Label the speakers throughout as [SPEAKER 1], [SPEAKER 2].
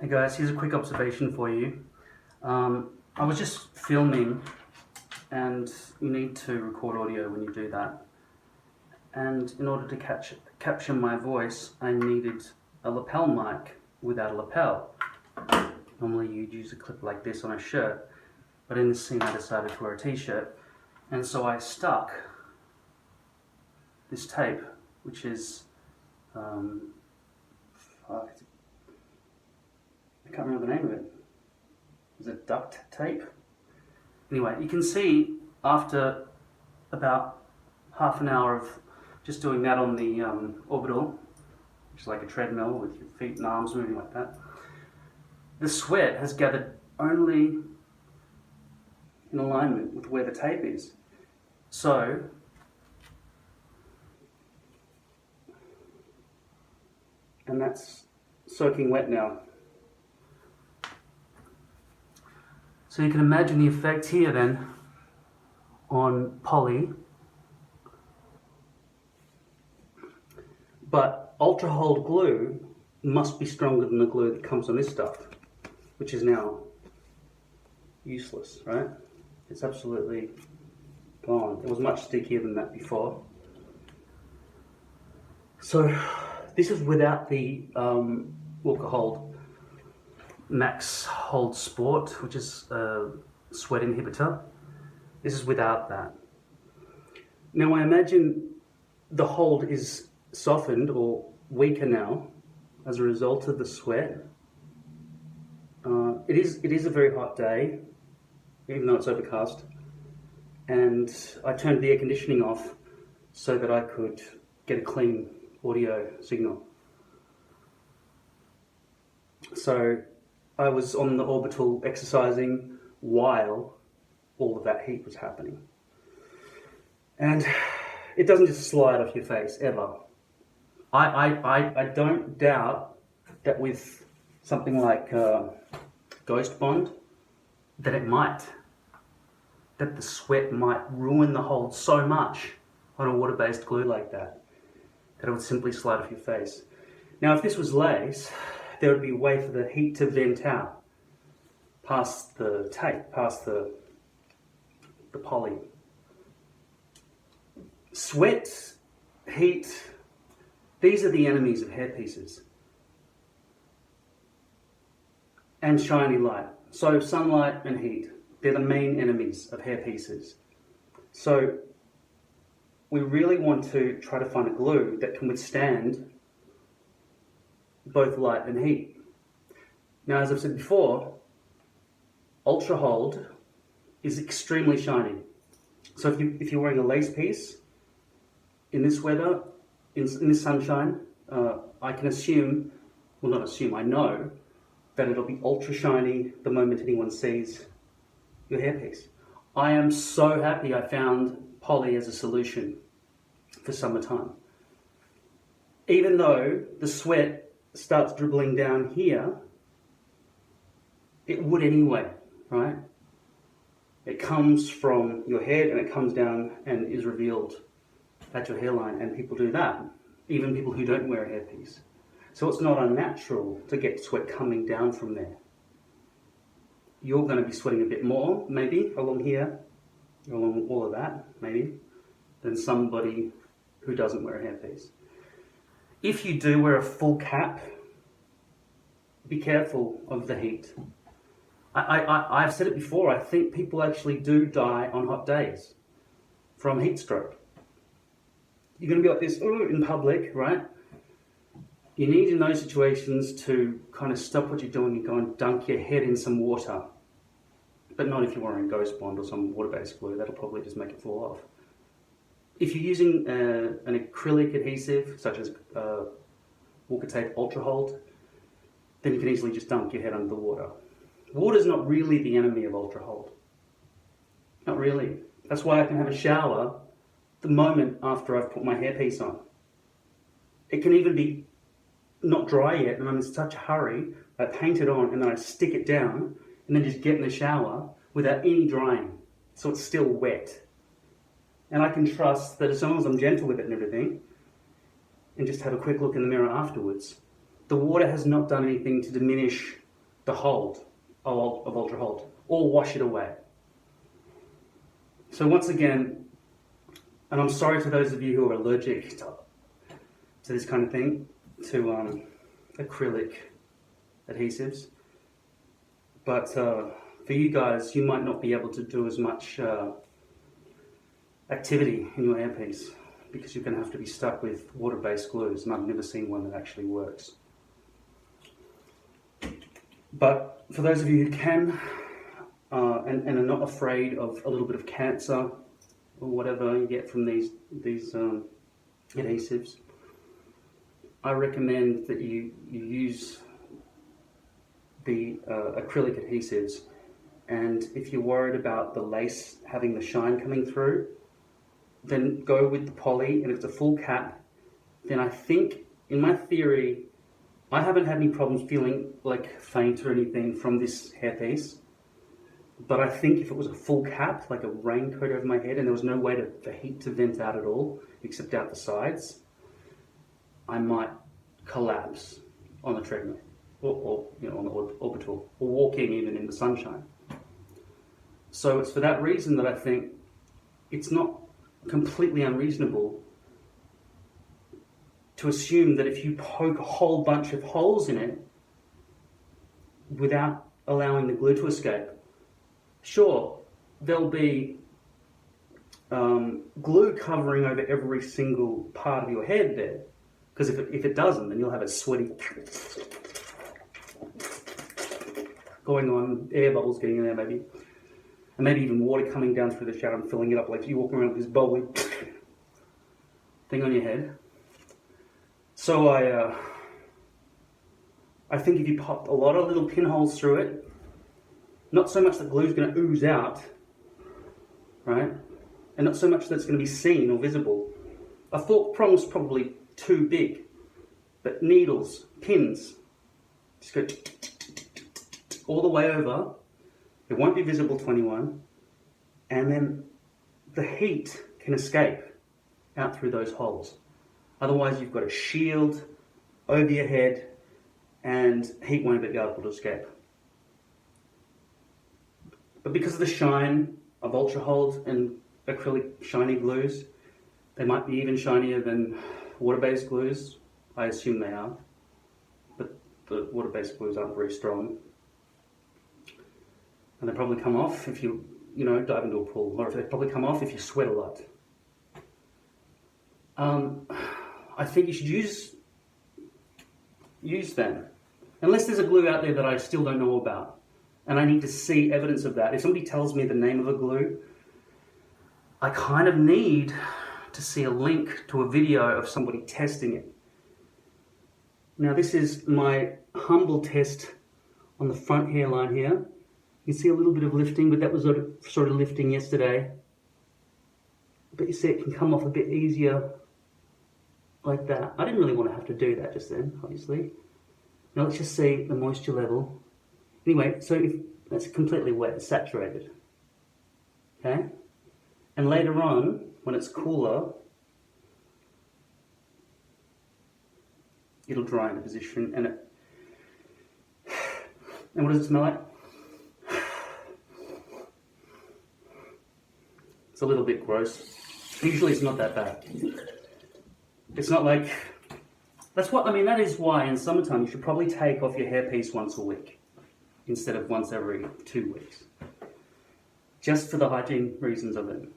[SPEAKER 1] Hey guys, here's a quick observation for you. I was just filming, and you need to record audio when you do that. And in order to capture my voice, I needed a lapel mic without a lapel. Normally you'd use a clip like this on a shirt, but in this scene I decided to wear a t-shirt. And so I stuck this tape, which is, I can't remember the name of it. Is it duct tape? Anyway, you can see after about half an hour of just doing that on the orbital, which is like a treadmill with your feet and arms moving like that, the sweat has gathered only in alignment with where the tape is. So, and that's soaking wet now. So you can imagine the effect here then on poly. But Ultra Hold glue must be stronger than the glue that comes on this stuff, which is now useless, right? It's absolutely gone. It was much stickier than that before. So this is without the Ultra Hold Max Hold Sport, which is a sweat inhibitor. This is without that. Now I imagine the hold is softened or weaker now as a result of the sweat. It is a very hot day, even though it's overcast, and I turned the air conditioning off so that I could get a clean audio signal. So I was on the orbital exercising while all of that heat was happening. And it doesn't just slide off your face, ever. I don't doubt that with something like Ghost Bond, that it might. That the sweat might ruin the hold so much on a water-based glue like that, that it would simply slide off your face. Now, if this was lace, there would be a way for the heat to vent out past the tape, past the poly. Sweat, heat, these are the enemies of hairpieces. And shiny light. So sunlight and heat, they're the main enemies of hairpieces. So we really want to try to find a glue that can withstand both light and heat. Now, as I've said before, Ultra Hold is extremely shiny. So if you're wearing a lace piece in this weather, in this sunshine, I can assume, well not assume, I know that it'll be ultra shiny the moment anyone sees your hairpiece. I am so happy I found poly as a solution for summertime. Even though the sweat starts dribbling down here, it would anyway, right? It comes from your head and it comes down and is revealed at your hairline, and people do that, even people who don't wear a hairpiece. So it's not unnatural to get sweat coming down from there. You're going to be sweating a bit more, maybe, along here, along all of that, maybe, than somebody who doesn't wear a hairpiece. If you do wear a full cap, be careful of the heat. I've said it before, I think people actually do die on hot days from heat stroke. You're going to be like this in public, right? You need in those situations to kind of stop what you're doing and go and dunk your head in some water. But not if you're wearing Ghost Bond or some water-based glue, that'll probably just make it fall off. If you're using an acrylic adhesive, such as Walker Tape Ultra Hold, then you can easily just dunk your head under the water. Water's not really the enemy of Ultra Hold. Not really. That's why I can have a shower the moment after I've put my hairpiece on. It can even be not dry yet, and I'm in such a hurry, I paint it on and then I stick it down and then just get in the shower without any drying. So it's still wet. And I can trust that as long as I'm gentle with it and everything, and just have a quick look in the mirror afterwards, the water has not done anything to diminish the hold of Ultra Hold, or wash it away. So once again, and I'm sorry to those of you who are allergic to this kind of thing, to acrylic adhesives, but for you guys, you might not be able to do as much activity in your hairpiece because you're going to have to be stuck with water-based glues, and I've never seen one that actually works. But for those of you who can and are not afraid of a little bit of cancer or whatever you get from these adhesives, I recommend that you use the acrylic adhesives. And if you're worried about the lace having the shine coming through, then go with the poly, and if it's a full cap, then I think, in my theory, I haven't had any problems feeling like faint or anything from this hairpiece. But I think if it was a full cap, like a raincoat over my head, and there was no way for heat to vent out at all, except out the sides, I might collapse on the treadmill, or on the orbital, or walking even in the sunshine. So it's for that reason that I think it's not completely unreasonable to assume that if you poke a whole bunch of holes in it without allowing the glue to escape, sure, there'll be glue covering over every single part of your head there, because if it doesn't, then you'll have a sweaty going on, air bubbles getting in there maybe. And maybe even water coming down through the shower and filling it up, like you walk around with this bubbly thing on your head. So I think if you pop a lot of little pinholes through it, not so much that glue's going to ooze out, right? And not so much that it's going to be seen or visible. A fork prong's probably too big, but needles, pins, just go all the way over. It won't be visible to anyone, and then the heat can escape out through those holes. Otherwise, you've got a shield over your head, and heat won't be able to escape. But because of the shine of Ultra Hold and acrylic shiny glues, they might be even shinier than water-based glues. I assume they are, but the water-based glues aren't very strong. And they probably come off if you dive into a pool, or they probably come off if you sweat a lot. I think you should use them, unless there's a glue out there that I still don't know about, and I need to see evidence of that. If somebody tells me the name of a glue, I kind of need to see a link to a video of somebody testing it. Now, this is my humble test on the front hairline here. You can see a little bit of lifting, but that was sort of lifting yesterday. But you see it can come off a bit easier like that. I didn't really want to have to do that just then, obviously. Now let's just see the moisture level. Anyway, so if that's completely wet, it's saturated. Okay? And later on, when it's cooler, it'll dry into position, and what does it smell like? It's a little bit gross. Usually it's not that bad. It's not like, that is why in summertime you should probably take off your hairpiece once a week instead of once every 2 weeks. Just for the hygiene reasons of it.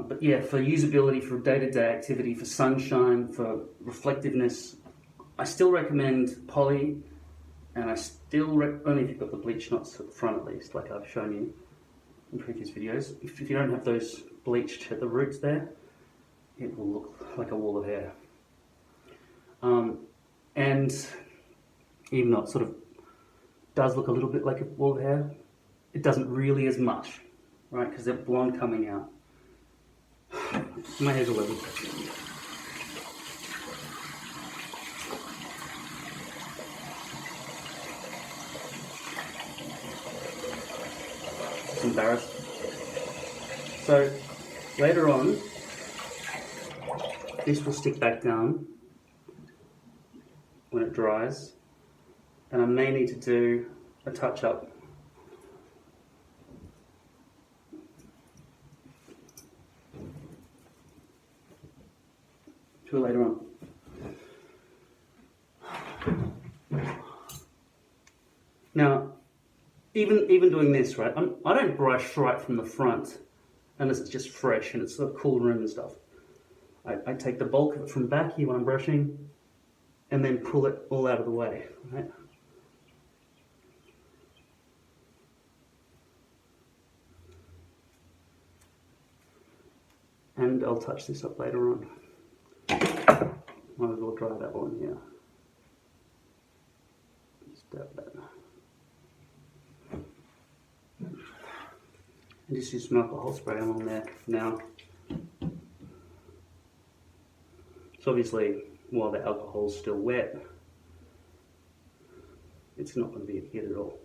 [SPEAKER 1] But yeah, for usability, for day-to-day activity, for sunshine, for reflectiveness, I still recommend poly, and I still only if you've got the bleach knots at the front at least, like I've shown you in previous videos. If you don't have those bleached at the roots there, it will look like a wall of hair. And even though it sort of does look a little bit like a wall of hair, it doesn't really as much, right? Because they're blonde coming out. My hair's all over. Just embarrassed. So later on, this will stick back down when it dries, and I may need to do a touch-up. To it later on. Now, even doing this, right, I don't brush right from the front unless it's just fresh and it's a cool room and stuff. I take the bulk of it from back here when I'm brushing and then pull it all out of the way, right? And I'll touch this up later on. Might as well dry that one here. Just dab that. And just use some alcohol spray on there now. So obviously, while the alcohol's still wet, it's not going to be adhered at all.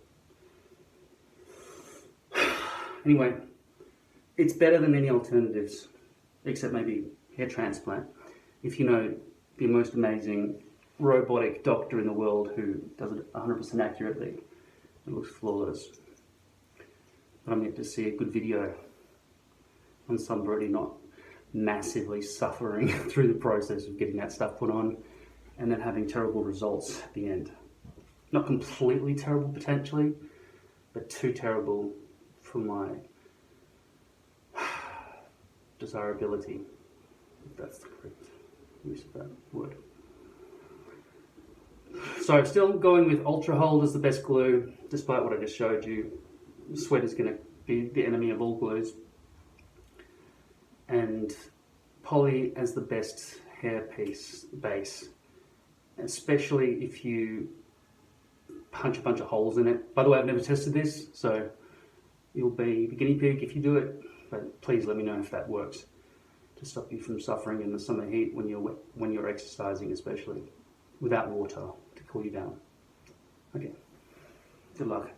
[SPEAKER 1] Anyway, it's better than any alternatives, except maybe hair transplant. If you know the most amazing robotic doctor in the world who does it 100% accurately, it looks flawless. But I'm yet to see a good video on somebody not massively suffering through the process of getting that stuff put on and then having terrible results at the end. Not completely terrible potentially, but too terrible for my desirability, if that's the correct use of that word. So still going with Ultra Hold as the best glue, despite what I just showed you. Sweat is going to be the enemy of all glues. And poly as the best hair piece base, especially if you punch a bunch of holes in it. By the way, I've never tested this, so you'll be the guinea pig if you do it, but please let me know if that works to stop you from suffering in the summer heat when you're exercising, especially without water to cool you down. Okay, good luck.